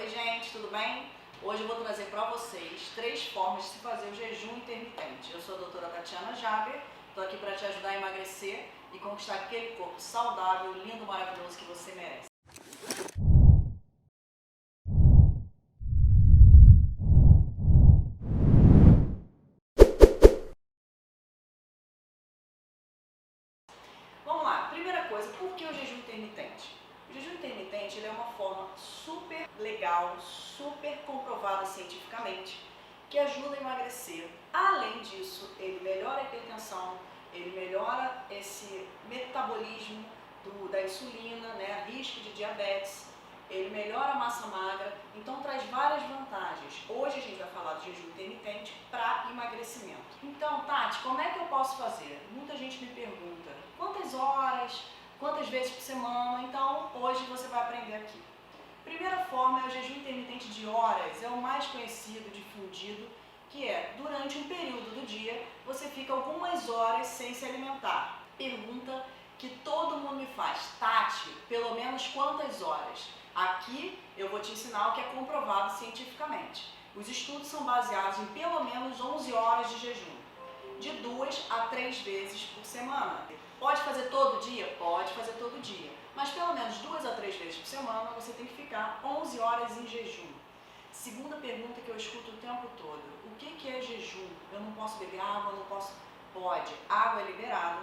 Oi gente, tudo bem? Hoje eu vou trazer para vocês 3 formas de se fazer o jejum intermitente. Eu sou a doutora Tatiana Jaber, estou aqui para te ajudar a emagrecer e conquistar aquele corpo saudável, lindo, maravilhoso que você merece. Vamos lá, primeira coisa, por que o jejum intermitente? O jejum intermitente ele é uma forma super legal, super comprovada cientificamente, que ajuda a emagrecer. Além disso, ele melhora a hipertensão, ele melhora esse metabolismo da insulina, né, risco de diabetes, ele melhora a massa magra, então traz várias vantagens. Hoje a gente vai falar do jejum intermitente para emagrecimento. Então, Tati, como é que eu posso fazer? Muita gente me pergunta, quantas horas, quantas vezes por semana? Então, hoje você vai aprender aqui. Primeira forma é o jejum intermitente de horas, é o mais conhecido, difundido, que é, durante um período do dia, você fica algumas horas sem se alimentar. Pergunta que todo mundo me faz, Tati, pelo menos quantas horas? Aqui eu vou te ensinar o que é comprovado cientificamente. Os estudos são baseados em pelo menos 11 horas de jejum, de 2 a 3 vezes por semana. Pode fazer todo dia? Pode fazer todo dia. Mas pelo menos 2 a 3 vezes por semana você tem que ficar 11 horas em jejum. Segunda pergunta que eu escuto o tempo todo, o que é jejum? Eu não posso beber água, não posso... Pode, água é liberado.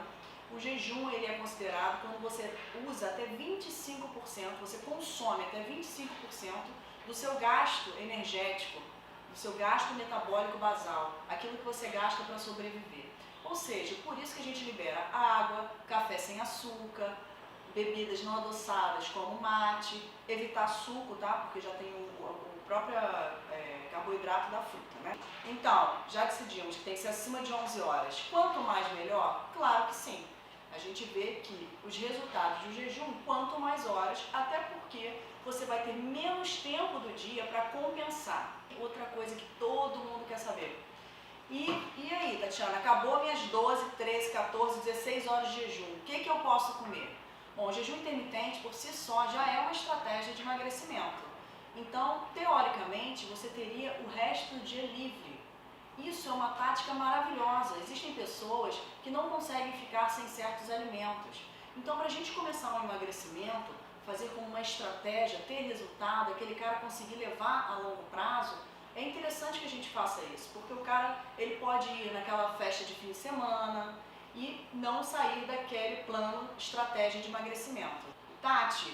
O jejum ele é considerado quando você usa até 25%, você consome até 25% do seu gasto energético, do seu gasto metabólico basal, aquilo que você gasta para sobreviver. Ou seja, por isso que a gente libera água, café sem açúcar, bebidas não adoçadas como mate, evitar suco, tá? Porque já tem o próprio carboidrato da fruta, né? Então, já decidimos que tem que ser acima de 11 horas. Quanto mais melhor? Claro que sim. A gente vê que os resultados do jejum, quanto mais horas, até porque você vai ter menos tempo do dia para compensar. Outra coisa que todo mundo quer saber. E aí, Tatiana, acabou minhas 12, 13, 14, 16 horas de jejum. O que eu posso comer? Bom, o jejum intermitente, por si só, já é uma estratégia de emagrecimento. Então, teoricamente, você teria o resto do dia livre. Isso é uma tática maravilhosa. Existem pessoas que não conseguem ficar sem certos alimentos. Então, para a gente começar um emagrecimento, fazer como uma estratégia, ter resultado, aquele cara conseguir levar a longo prazo, é interessante que a gente faça isso, porque o cara ele pode ir naquela festa de fim de semana e não sair daquele plano, estratégia de emagrecimento. Tati,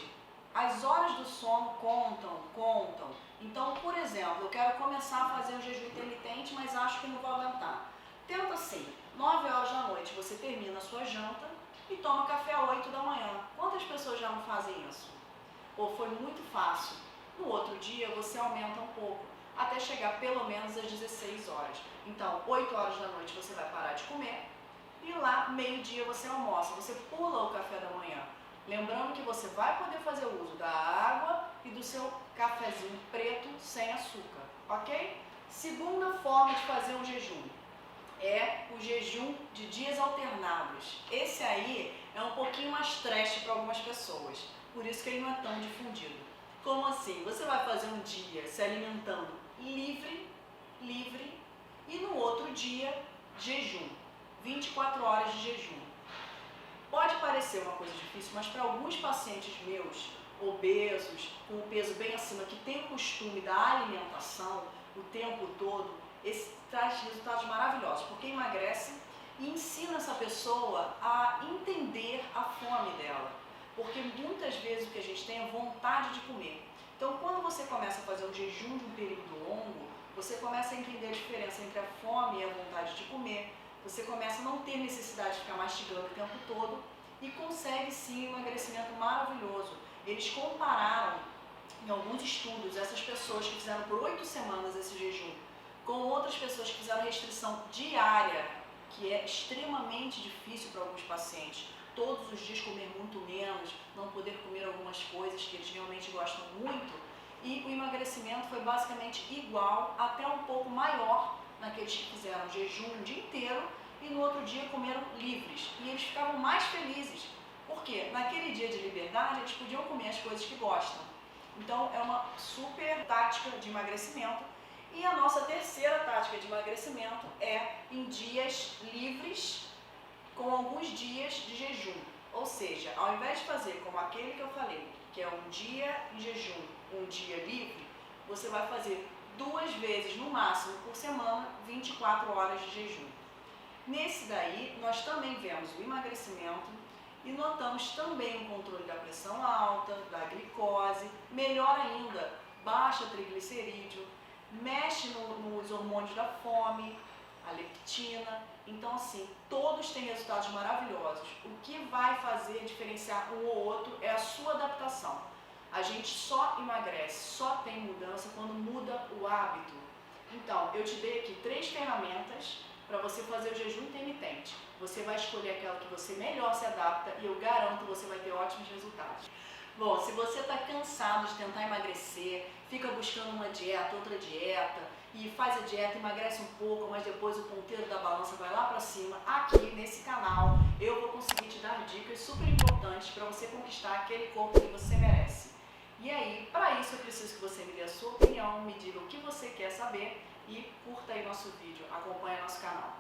as horas do sono contam. Então, por exemplo, eu quero começar a fazer um jejum intermitente, mas acho que não vou aguentar. Tenta assim, 9 horas da noite você termina a sua janta e toma café às 8 da manhã. Quantas pessoas já não fazem isso? Ou foi muito fácil? No outro dia você aumenta um pouco, até chegar pelo menos às 16 horas. Então, 8 horas da noite você vai parar de comer e lá, meio-dia, você almoça. Você pula o café da manhã. Lembrando que você vai poder fazer uso da água e do seu cafezinho preto sem açúcar, ok? Segunda forma de fazer um jejum é o jejum de dias alternados. Esse aí é um pouquinho mais trash para algumas pessoas, por isso que ele não é tão difundido. Como assim? Você vai fazer um dia se alimentando livre, e no outro dia, jejum. 24 horas de jejum. Pode parecer uma coisa difícil, mas para alguns pacientes meus, obesos, com o peso bem acima, que tem o costume da alimentação o tempo todo, esse traz resultados maravilhosos, porque emagrece e ensina essa pessoa a entender a fome dela. Porque muitas vezes o que a gente tem é vontade de comer. Então, quando você começa a fazer um jejum de um período longo, você começa a entender a diferença entre a fome e a vontade de comer. Você começa a não ter necessidade de ficar mastigando o tempo todo e consegue sim um emagrecimento maravilhoso. Eles compararam em alguns estudos essas pessoas que fizeram por 8 semanas esse jejum com outras pessoas que fizeram restrição diária, que é extremamente difícil para alguns pacientes. Todos os dias comer muito menos, não poder comer algumas coisas que eles realmente gostam muito. E o emagrecimento foi basicamente igual, até um pouco maior, naqueles que fizeram jejum o dia inteiro e no outro dia comeram livres. E eles ficavam mais felizes, porque naquele dia de liberdade eles podiam comer as coisas que gostam. Então é uma super tática de emagrecimento. E a nossa terceira tática de emagrecimento é em dias livres, com alguns dias de jejum. Ou seja, ao invés de fazer como aquele que eu falei, que é um dia em jejum, um dia livre, você vai fazer 2 vezes no máximo por semana, 24 horas de jejum. Nesse daí, nós também vemos o emagrecimento e notamos também o controle da pressão alta, da glicose, melhor ainda, baixa triglicerídeo, mexe nos hormônios da fome, a leptina. Então, assim, todos têm resultados maravilhosos. O que vai fazer diferenciar um ou outro é a sua adaptação. A gente só emagrece, só tem mudança quando muda o hábito. Então, eu te dei aqui 3 ferramentas para você fazer o jejum intermitente. Você vai escolher aquela que você melhor se adapta e eu garanto que você vai ter ótimos resultados. Bom, se você está cansado de tentar emagrecer, fica buscando uma dieta, outra dieta, e faz a dieta, emagrece um pouco, mas depois o ponteiro da balança vai lá para cima, aqui nesse canal eu vou conseguir te dar dicas super importantes para você conquistar aquele corpo que você merece. E aí, para isso eu preciso que você me dê a sua opinião, me diga o que você quer saber e curta aí nosso vídeo, acompanhe nosso canal.